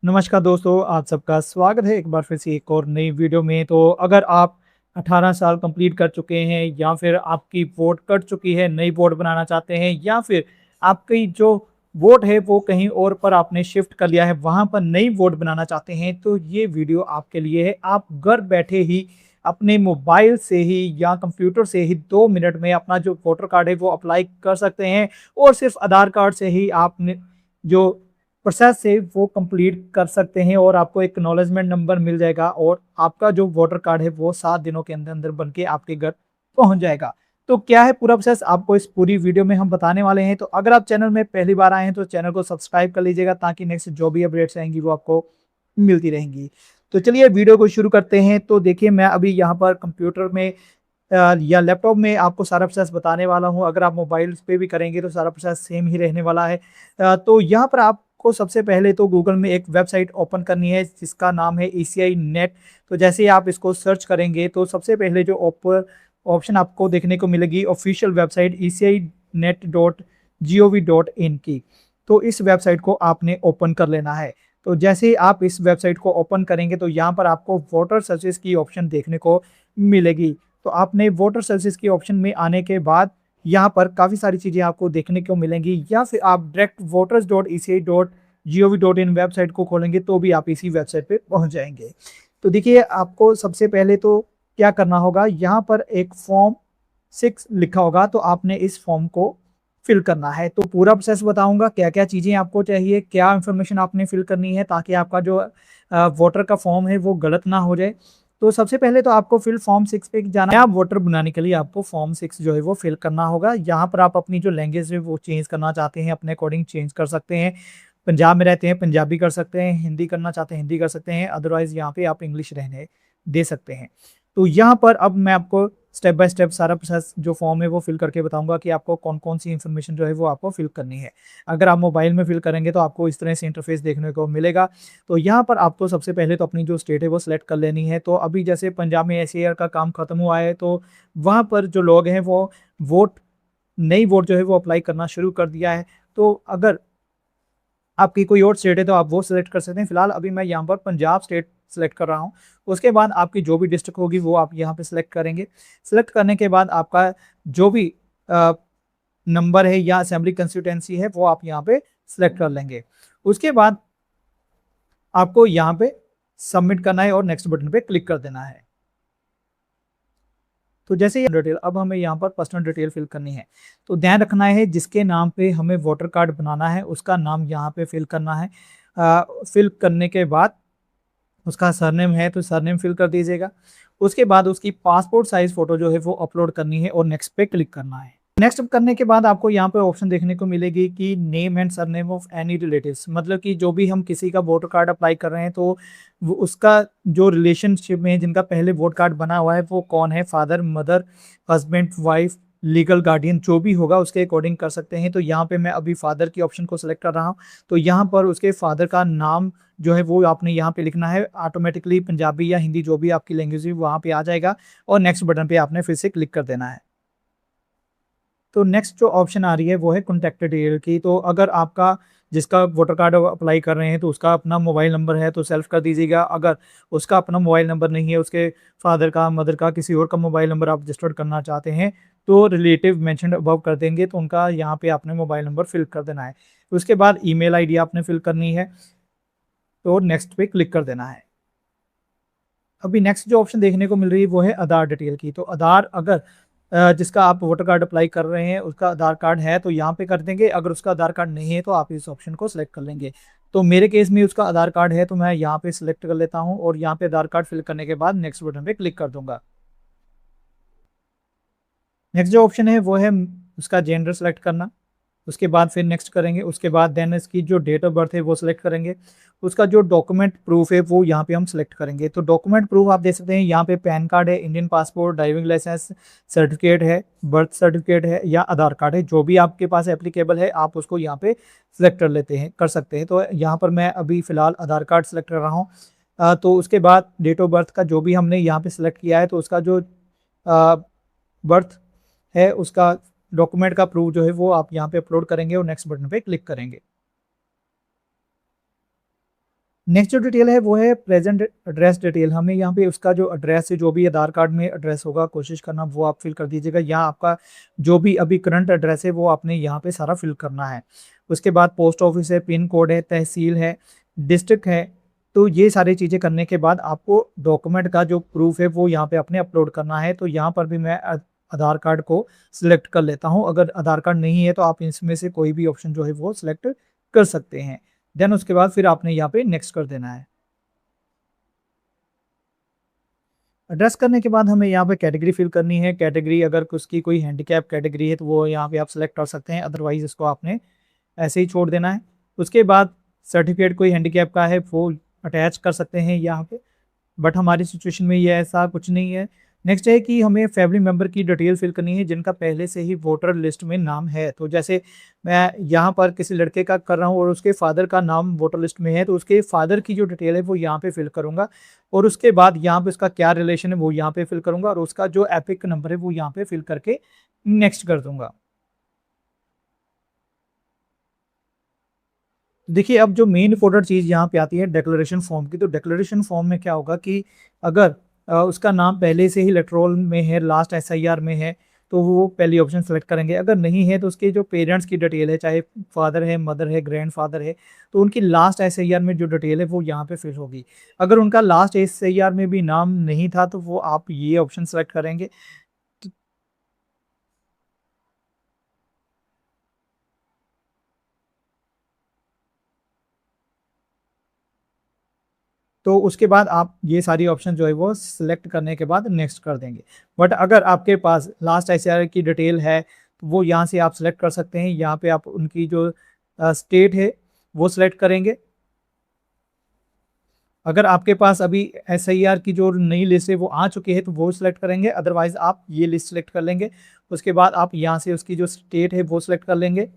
नमस्कार दोस्तों, आप सबका स्वागत है एक बार फिर से एक और नई वीडियो में। तो अगर आप 18 साल कंप्लीट कर चुके हैं या फिर आपकी वोट कट चुकी है, नई वोट बनाना चाहते हैं या फिर आपकी जो वोट है वो कहीं और पर आपने शिफ्ट कर लिया है, वहाँ पर नई वोट बनाना चाहते हैं, तो ये वीडियो आपके लिए है। आप घर बैठे ही अपने मोबाइल से ही या कंप्यूटर से ही 2 मिनट में अपना जो वोटर कार्ड है वो अप्लाई कर सकते हैं और सिर्फ आधार कार्ड से ही आपने जो प्रोसेस है वो कंप्लीट कर सकते हैं और आपको एक एक्नॉलेजमेंट नंबर मिल जाएगा और आपका जो वोटर कार्ड है वो 7 दिनों के अंदर अंदर बन के आपके घर पहुंच जाएगा। तो क्या है पूरा प्रोसेस, आपको इस पूरी वीडियो में हम बताने वाले हैं। तो अगर आप चैनल में पहली बार आए हैं तो चैनल को सब्सक्राइब कर लीजिएगा ताकि नेक्स्ट जो भी अपडेट्स आएंगी वो आपको मिलती रहेंगी। तो चलिए वीडियो को शुरू करते हैं। तो देखिए, मैं अभी यहाँ पर कंप्यूटर में या लैपटॉप में आपको सारा प्रोसेस बताने वाला हूँ। अगर आप मोबाइल पे भी करेंगे तो सारा प्रोसेस सेम ही रहने वाला है। तो यहाँ पर आपको सबसे पहले तो गूगल में एक वेबसाइट ओपन करनी है जिसका नाम है ईसीआई नेट। तो जैसे ही आप इसको सर्च करेंगे तो सबसे पहले जो ऑप्शन आपको देखने को मिलेगी ऑफिशियल वेबसाइट eci.net.gov.in की। तो इस वेबसाइट को आपने ओपन कर लेना है। तो जैसे ही आप इस वेबसाइट को ओपन करेंगे तो यहाँ पर आपको वोटर सर्विस की ऑप्शन देखने को मिलेगी। तो आपने वोटर सर्विस की ऑप्शन में आने के बाद यहाँ पर काफ़ी सारी चीज़ें आपको देखने को मिलेंगी, या फिर आप डायरेक्ट voters.eci.gov.in वेबसाइट को खोलेंगे तो भी आप इसी वेबसाइट पे पहुँच जाएंगे। तो देखिए, आपको सबसे पहले तो क्या करना होगा, यहाँ पर एक फॉर्म 6 लिखा होगा, तो आपने इस फॉर्म को फिल करना है। तो पूरा प्रोसेस बताऊंगा, क्या क्या चीज़ें आपको चाहिए, क्या इन्फॉर्मेशन आपने फिल करनी है ताकि आपका जो वोटर का फॉर्म है वो गलत ना हो जाए। तो सबसे पहले तो आपको फिल फॉर्म 6 पे जाना है। आप वोटर बनाने के लिए आपको फॉर्म 6 जो है वो फिल करना होगा। यहाँ पर आप अपनी जो लैंग्वेज है वो चेंज करना चाहते हैं अपने अकॉर्डिंग चेंज कर सकते हैं। पंजाब में रहते हैं पंजाबी कर सकते हैं, हिंदी करना चाहते हैं हिंदी कर सकते हैं, अदरवाइज यहाँ पे आप इंग्लिश रहने दे सकते हैं। तो यहाँ पर अब मैं आपको स्टेप बाय स्टेप सारा प्रोसेस जो फॉर्म है वो फिल करके बताऊंगा कि आपको कौन कौन सी इन्फॉर्मेशन जो है वो आपको फिल करनी है। अगर आप मोबाइल में फिल करेंगे तो आपको इस तरह से इंटरफेस देखने को मिलेगा। तो यहाँ पर आपको सबसे पहले तो अपनी जो स्टेट है वो सिलेक्ट कर लेनी है। तो अभी जैसे पंजाब में एसएआर का काम खत्म हुआ है, तो वहाँ पर जो लोग हैं वो वोट नई वोट जो है वो अप्लाई करना शुरू कर दिया है। तो अगर आपकी कोई और स्टेट है तो आप वो सिलेक्ट कर सकते हैं। फिलहाल अभी मैं यहाँ पर पंजाब स्टेट सेलेक्ट कर रहा हूँ। उसके बाद आपकी जो भी डिस्ट्रिक्ट होगी वो आप यहाँ पे सिलेक्ट करेंगे। सिलेक्ट करने के बाद आपका जो भी नंबर है या असेंबली कंस्टिट्यूंसी है वो आप यहाँ पे सिलेक्ट कर लेंगे। उसके बाद आपको यहाँ पे सबमिट करना है और नेक्स्ट बटन पे क्लिक कर देना है। तो जैसे ये डिटेल, अब हमें यहाँ पर पर्सनल डिटेल फिल करनी है। तो ध्यान रखना है जिसके नाम पे हमें वोटर कार्ड बनाना है उसका नाम यहाँ पे फिल करना है। फिल करने के बाद उसका सरनेम है तो सरनेम फिल कर दीजिएगा। उसके बाद उसकी पासपोर्ट साइज फोटो जो है वो अपलोड करनी है और नेक्स्ट पे क्लिक करना है। नेक्स्ट करने के बाद आपको यहाँ पे ऑप्शन देखने को मिलेगी कि name and surname of any relatives, मतलब कि जो भी हम किसी का वोटर कार्ड अप्लाई कर रहे हैं तो उसका जो रिलेशनशिप में जिनका पहले वोट कार्ड बना हुआ है वो कौन है, father mother husband wife legal guardian जो भी होगा उसके अकॉर्डिंग कर सकते हैं। तो यहाँ पे मैं अभी फादर की ऑप्शन को सिलेक्ट कर रहा हूँ। तो यहाँ पर उसके फादर का नाम जो है वो आपने यहाँ पे लिखना है। ऑटोमेटिकली पंजाबी या हिंदी जो भी आपकी लैंग्वेज है वहाँ पे आ जाएगा और नेक्स्ट बटन पे आपने फिर से क्लिक कर देना है। तो नेक्स्ट जो ऑप्शन आ रही है वो है कॉन्टैक्ट डिटेल की। तो अगर आपका जिसका वोटर कार्ड अप्लाई कर रहे हैं तो उसका अपना मोबाइल नंबर है तो सेल्फ कर दीजिएगा। अगर उसका अपना मोबाइल नंबर नहीं है, उसके फादर का मदर का किसी और का मोबाइल नंबर आप रजिस्टर्ड करना चाहते हैं तो रिलेटिव मेंशन अबव कर देंगे तो उनका यहाँ पे आपने मोबाइल नंबर फिल कर देना है। उसके बाद ईमेल आईडी आपने फिल करनी है तो नेक्स्ट पे क्लिक कर देना है। अभी नेक्स्ट जो ऑप्शन देखने को मिल रही है वो है आधार डिटेल की। तो आधार अगर जिसका आप वोटर कार्ड अप्लाई कर रहे हैं उसका आधार कार्ड है तो यहाँ पे कर देंगे, अगर उसका आधार कार्ड नहीं है तो आप इस ऑप्शन को सिलेक्ट कर लेंगे। तो मेरे केस में उसका आधार कार्ड है तो मैं यहाँ पे सिलेक्ट कर लेता हूँ और यहाँ पे आधार कार्ड फिल करने के बाद नेक्स्ट बटन पे क्लिक कर दूंगा। नेक्स्ट जो ऑप्शन है वो है उसका जेंडर सेलेक्ट करना। उसके बाद फिर नेक्स्ट करेंगे, उसके बाद देन इसकी जो डेट ऑफ बर्थ है वो सिलेक्ट करेंगे। उसका जो डॉक्यूमेंट प्रूफ है वो यहाँ पे हम सिलेक्ट करेंगे। तो डॉक्यूमेंट प्रूफ आप देख सकते हैं यहाँ पे पैन कार्ड है, Indian passport, driving licence certificate है, बर्थ सर्टिफिकेट है या आधार कार्ड है, जो भी आपके पास एप्लीकेबल है आप उसको यहाँ पे सिलेक्ट कर सकते हैं। तो यहाँ पर मैं अभी फिलहाल आधार कार्ड सेलेक्ट कर रहा हूँ। तो उसके बाद डेट ऑफ बर्थ का जो भी हमने यहाँ पे सिलेक्ट किया है तो उसका जो बर्थ है उसका डॉक्यूमेंट का प्रूफ जो है वो आप यहाँ पे अपलोड करेंगे और नेक्स्ट बटन पे क्लिक करेंगे। नेक्स्ट जो डिटेल है वो है प्रेजेंट एड्रेस डिटेल। हमें यहाँ पे उसका जो एड्रेस है, जो भी आधार कार्ड में एड्रेस होगा, कोशिश करना वो आप फिल कर दीजिएगा। यहाँ आपका जो भी अभी करंट एड्रेस है वो आपने यहाँ पे सारा फिल करना है। उसके बाद पोस्ट ऑफिस है, पिन कोड है, तहसील है, डिस्ट्रिक्ट है। तो ये सारी चीज़ें करने के बाद आपको डॉक्यूमेंट का जो प्रूफ है वो यहाँ पे अपने अपलोड करना है। तो यहाँ पर भी मैं आधार कार्ड को सिलेक्ट कर लेता हूँ। अगर आधार कार्ड नहीं है तो आप इसमें से कोई भी ऑप्शन जो है वो सिलेक्ट कर सकते हैं। देन उसके बाद फिर आपने यहाँ पे नेक्स्ट कर देना है। एड्रेस करने के बाद हमें यहाँ पे कैटेगरी फिल करनी है। कैटेगरी अगर उसकी कोई हैंडीकैप कैटेगरी है तो वो यहाँ पे आप सेलेक्ट कर सकते हैं, अदरवाइज इसको आपने ऐसे ही छोड़ देना है। उसके बाद सर्टिफिकेट कोई हैंडीकैप का है वो अटैच कर सकते हैं यहाँ पे, बट हमारी सिचुएशन में ये ऐसा कुछ नहीं है। नेक्स्ट है कि हमें फैमिली मेम्बर की डिटेल फिल करनी है जिनका पहले से ही वोटर लिस्ट में नाम है। तो जैसे मैं यहाँ पर किसी लड़के का कर रहा हूँ और उसके फादर का नाम वोटर लिस्ट में है, तो उसके फादर की जो डिटेल है वो यहाँ पे फिल करूँगा और उसके बाद यहाँ पे उसका क्या रिलेशन है वो यहाँ पे फिल करूँगा और उसका जो एपिक नंबर है वो यहाँ पे फिल करके नेक्स्ट कर दूंगा। देखिए अब जो मेन इंपॉर्टेंट चीज़ यहाँ पे आती है डिक्लेरेशन फॉर्म की। तो डिक्लेरेशन फॉर्म में क्या होगा कि अगर उसका नाम पहले से ही इलेक्टोरल में है, लास्ट एसआईआर में है, तो वो पहली ऑप्शन सेलेक्ट करेंगे। अगर नहीं है तो उसके जो पेरेंट्स की डिटेल है, चाहे फादर है, मदर है, ग्रैंडफादर है, तो उनकी लास्ट एसआईआर में जो डिटेल है वो यहाँ पे फिल होगी। अगर उनका लास्ट एसआईआर में भी नाम नहीं था तो वो आप ये ऑप्शन सेलेक्ट करेंगे। तो उसके बाद आप ये सारी ऑप्शन जो है वो सिलेक्ट करने के बाद नेक्स्ट कर देंगे। बट अगर आपके पास लास्ट आईसीआर की डिटेल है तो वो यहाँ से आप सिलेक्ट कर सकते हैं। यहाँ पे आप उनकी जो स्टेट है वो सिलेक्ट करेंगे। अगर आपके पास अभी एसआईआर की जो नई लिस्ट है वो आ चुकी है तो वो सिलेक्ट करेंगे, अदरवाइज आप ये लिस्ट सिलेक्ट कर लेंगे। उसके बाद आप यहाँ से उसकी जो स्टेट है वो सिलेक्ट कर लेंगे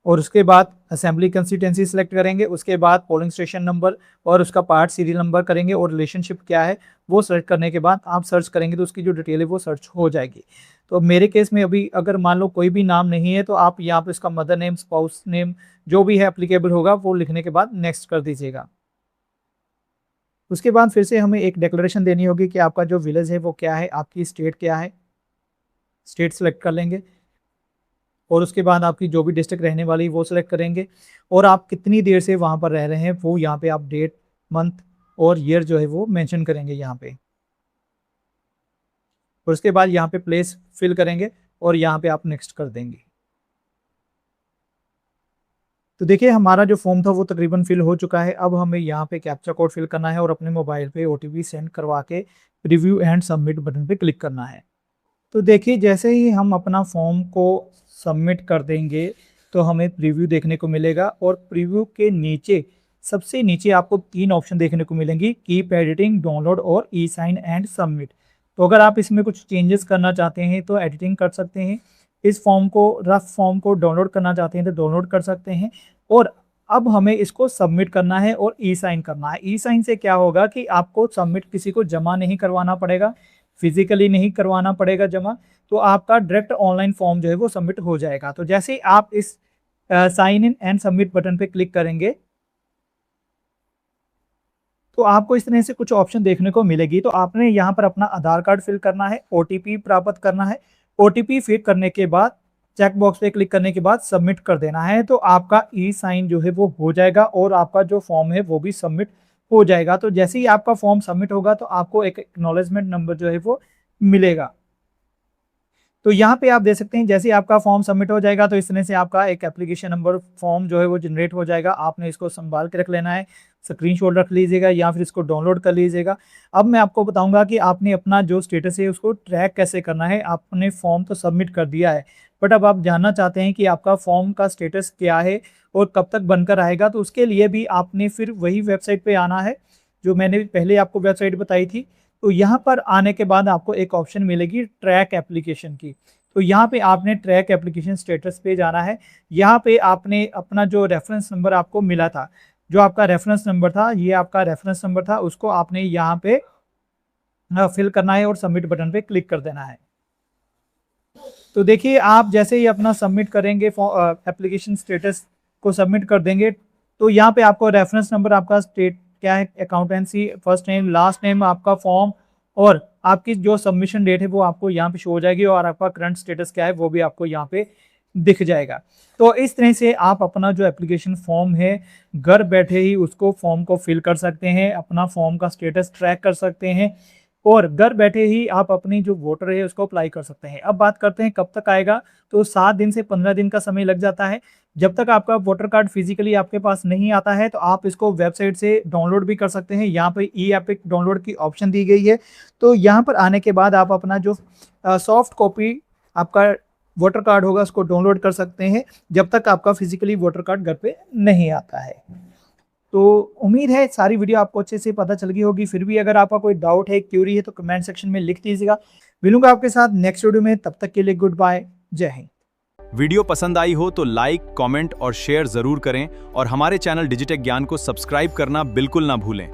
और उसके बाद असेंबली कंस्टिट्यूंसी सेलेक्ट करेंगे। उसके बाद पोलिंग स्टेशन नंबर और उसका पार्ट सीरियल नंबर करेंगे और रिलेशनशिप क्या है वो सर्च करने के बाद आप सर्च करेंगे तो उसकी जो डिटेल है वो सर्च हो जाएगी। तो मेरे केस में अभी अगर मान लो कोई भी नाम नहीं है तो आप यहाँ पे उसका मदर नेम, स्पाउस नेम जो भी है एप्लीकेबल होगा वो लिखने के बाद नेक्स्ट कर दीजिएगा। उसके बाद फिर से हमें एक डिक्लेरेशन देनी होगी कि आपका जो विलेज है वो क्या है, आपकी स्टेट क्या है, स्टेट सेलेक्ट कर लेंगे और उसके बाद आपकी जो भी डिस्ट्रिक्ट रहने वाली वो सिलेक्ट करेंगे और आप कितनी देर से वहाँ पर रह रहे हैं वो यहाँ पे आप डेट, मंथ और ईयर जो है वो मेंशन करेंगे यहाँ पे। और उसके बाद यहाँ पे प्लेस फिल करेंगे और यहाँ पे आप नेक्स्ट कर देंगे। तो देखिए हमारा जो फॉर्म था वो तकरीबन फिल हो चुका है। अब हमें यहाँ पे कैप्चा कोड फिल करना है और अपने मोबाइल पे ओटीपी सेंड करवा के रिव्यू एंड सबमिट बटन पे क्लिक करना है। तो देखिए जैसे ही हम अपना फॉर्म को सबमिट कर देंगे तो हमें प्रीव्यू देखने को मिलेगा और प्रीव्यू के नीचे सबसे नीचे आपको 3 ऑप्शन देखने को मिलेंगी, कीप एडिटिंग, डाउनलोड और ई साइन एंड सबमिट। तो अगर आप इसमें कुछ चेंजेस करना चाहते हैं तो एडिटिंग कर सकते हैं। इस फॉर्म को, रफ फॉर्म को डाउनलोड करना चाहते हैं तो डाउनलोड कर सकते हैं। और अब हमें इसको सबमिट करना है और ई साइन करना है। ई साइन से क्या होगा कि आपको सबमिट किसी को जमा नहीं करवाना पड़ेगा, फिजिकली नहीं करवाना पड़ेगा जमा, तो आपका डायरेक्ट ऑनलाइन फॉर्म जो है वो सबमिट हो जाएगा। तो जैसे ही आप इस sign in and submit button पे क्लिक करेंगे तो आपको इस तरह से कुछ ऑप्शन देखने को मिलेगी। तो आपने यहाँ पर अपना आधार कार्ड फिल करना है, ओटीपी प्राप्त करना है। ओटीपी फिल करने के बाद चेक बॉक्स पे क्लिक करने के बाद सबमिट कर देना है। तो आपका ई साइन जो है वो हो जाएगा और आपका जो फॉर्म है वो भी सबमिट हो जाएगा। तो जैसे ही आपका फॉर्म सबमिट होगा तो आपको एक एक्नॉलेजमेंट नंबर जो है वो मिलेगा। तो यहाँ पे आप देख सकते हैं जैसे ही आपका फॉर्म सबमिट हो जाएगा तो इस तरह से आपका एक एप्लीकेशन नंबर फॉर्म जो है वो जनरेट हो जाएगा। आपने इसको संभाल के रख लेना है, स्क्रीनशॉट रख लीजिएगा या फिर इसको डाउनलोड कर लीजिएगा। अब मैं आपको बताऊंगा कि आपने अपना जो स्टेटस है उसको ट्रैक कैसे करना है। आपने फॉर्म तो सबमिट कर दिया है बट अब आप जानना चाहते हैं कि आपका फॉर्म का स्टेटस क्या है और कब तक बनकर आएगा। तो उसके लिए भी आपने फिर वही वेबसाइट पर आना है जो मैंने पहले आपको वेबसाइट बताई थी। तो यहाँ पर आने के बाद आपको एक ऑप्शन मिलेगी ट्रैक एप्लीकेशन की। तो यहाँ पे आपने ट्रैक एप्लीकेशन स्टेटस पे जाना है। यहाँ पे आपने अपना जो रेफरेंस नंबर आपको मिला था, जो आपका रेफरेंस नंबर था, ये आपका रेफरेंस नंबर था, उसको आपने यहाँ पे फिल करना है और सबमिट बटन पे क्लिक कर देना है। तो देखिए आप जैसे ही अपना सबमिट करेंगे एप्लीकेशन स्टेटस को सबमिट कर देंगे तो यहाँ पे आपको रेफरेंस नंबर, आपका स्टेट क्या है, accountancy, first name, last name, आपका फॉर्म और आपकी जो सबमिशन डेट है वो आपको यहाँ पे शो हो जाएगी और आपका करंट स्टेटस क्या है वो भी आपको यहाँ पे दिख जाएगा। तो इस तरह से आप अपना जो एप्लीकेशन फॉर्म है घर बैठे ही उसको फॉर्म को फिल कर सकते हैं, अपना फॉर्म का स्टेटस ट्रैक कर सकते हैं और घर बैठे ही आप अपनी जो वोटर है उसको अप्लाई कर सकते हैं। अब बात करते हैं कब तक आएगा, तो 7 दिन से 15 दिन का समय लग जाता है। जब तक आपका वोटर कार्ड फिजिकली आपके पास नहीं आता है तो आप इसको वेबसाइट से डाउनलोड भी कर सकते हैं। यहाँ पर ई एपिक डाउनलोड की ऑप्शन दी गई है। तो यहाँ पर आने के बाद आप अपना जो सॉफ्ट कॉपी आपका वोटर कार्ड होगा उसको डाउनलोड कर सकते हैं जब तक आपका फिजिकली वोटर कार्ड घर पे नहीं आता है। तो उम्मीद है सारी वीडियो आपको अच्छे से पता चल गई होगी। फिर भी अगर आपका कोई डाउट है, क्यूरी है तो कमेंट सेक्शन में लिख दीजिएगा। मिलूंगा आपके साथ नेक्स्ट वीडियो में, तब तक के लिए गुड बाय, जय हिंद। वीडियो पसंद आई हो तो लाइक, कमेंट और शेयर जरूर करें और हमारे चैनल डिजिटेक ज्ञान को सब्सक्राइब करना बिल्कुल ना भूलें।